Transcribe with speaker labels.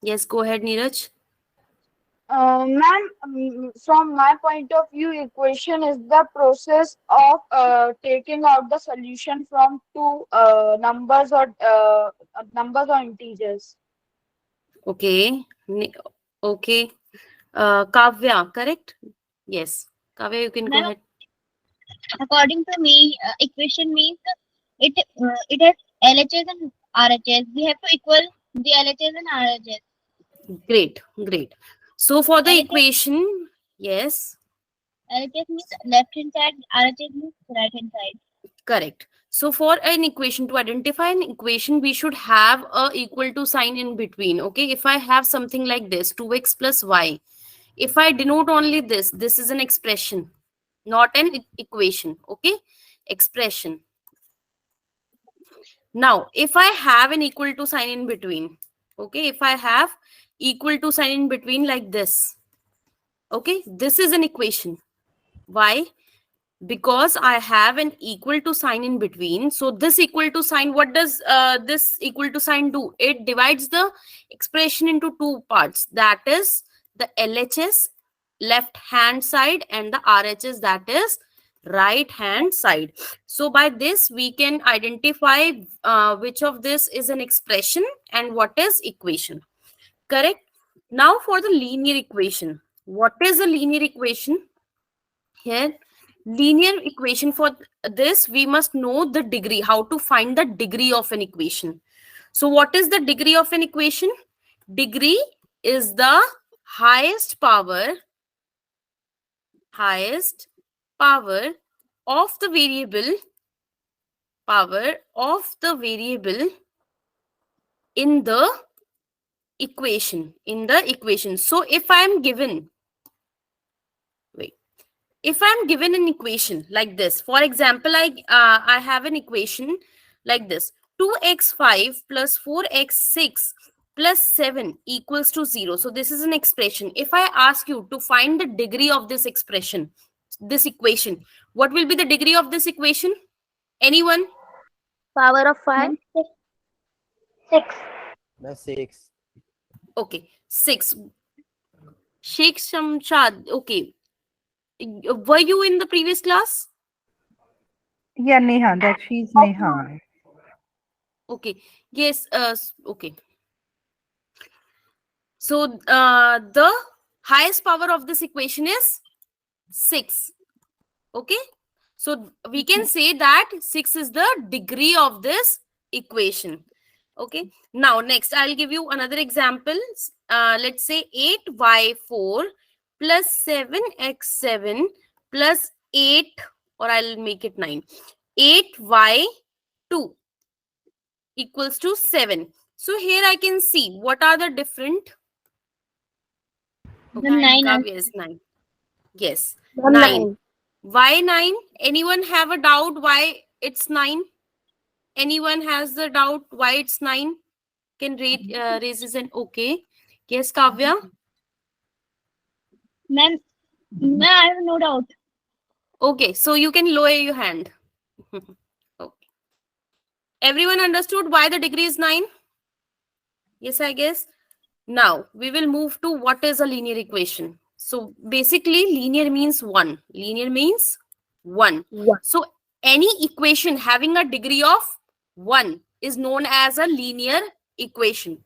Speaker 1: Yes, go ahead, Neeraj.
Speaker 2: Ma'am, from my point of view, equation is the process of taking out the solution from two numbers or integers.
Speaker 1: Okay. Okay. Kavya, correct? Yes. Kavya, you can go
Speaker 3: Ma'am,
Speaker 1: ahead.
Speaker 3: according to me, equation means it has LHS and RHS. We have to equal the LHS and RHS.
Speaker 1: Great, great. So for the
Speaker 3: LHS,
Speaker 1: equation, yes,
Speaker 3: LHS means left hand side, RHS means right hand side.
Speaker 1: correct. So for an equation, to identify an equation, we should have a equal to sign in between. Okay, if I have something like this, 2x plus y, if I denote only this is an expression, not an equation. Okay, expression. Now, if I have an equal to sign in between, okay, if I have equal to sign in between like this, okay, this is an equation. Why? Because I have an equal to sign in between. So this equal to sign, what does this equal to sign do? It divides the expression into two parts. That is the LHS, left hand side, and the RHS, that is right hand side. So by this we can identify which of this is an expression and what is equation. Correct. Now for the linear equation. What is a linear equation? Here, linear equation, for this we must know the degree, how to find the degree of an equation. So what is the degree of an equation? Degree is the highest power of the variable, in the equation. So if I am given, wait, if I'm given an equation like this, for example, I have an equation like this: 2x5 plus 4x6 plus 7 equals to 0. So this is an expression. If I ask you to find the degree of this expression, this equation, what will be the degree of this equation? Anyone?
Speaker 4: Power of 5.
Speaker 3: Ma'am,
Speaker 4: 6.
Speaker 5: The 6.
Speaker 1: Okay, 6. Sheikh Shamshad, okay, were you in the previous class?
Speaker 6: Yeah, Neha, that she's Neha.
Speaker 1: Okay, yes, okay. So the highest power of this equation is 6. Okay. So we can say that 6 is the degree of this equation. Okay. Now next I'll give you another example. Let's say 8y4 plus 7x7 plus 8, or I'll make it 9. 8y2 equals to 7. So here I can see what are the different.
Speaker 3: the
Speaker 1: Okay,
Speaker 3: 9
Speaker 1: Kavya
Speaker 3: answer.
Speaker 1: is 9. Yes,
Speaker 4: One
Speaker 1: 9.
Speaker 4: 9.
Speaker 1: Why 9? Anyone have a doubt why it's 9? Anyone has the doubt why it's 9? Can raise his hand. Okay. Yes, Kavya?
Speaker 3: Ma'am, I have no doubt.
Speaker 1: Okay, so you can lower your hand. Okay. Everyone understood why the degree is 9? Yes, I guess. Now, we will move to what is a linear equation. So, basically, linear means 1. Linear means 1.
Speaker 4: 1.
Speaker 1: So, any equation having a degree of 1 is known as a linear equation.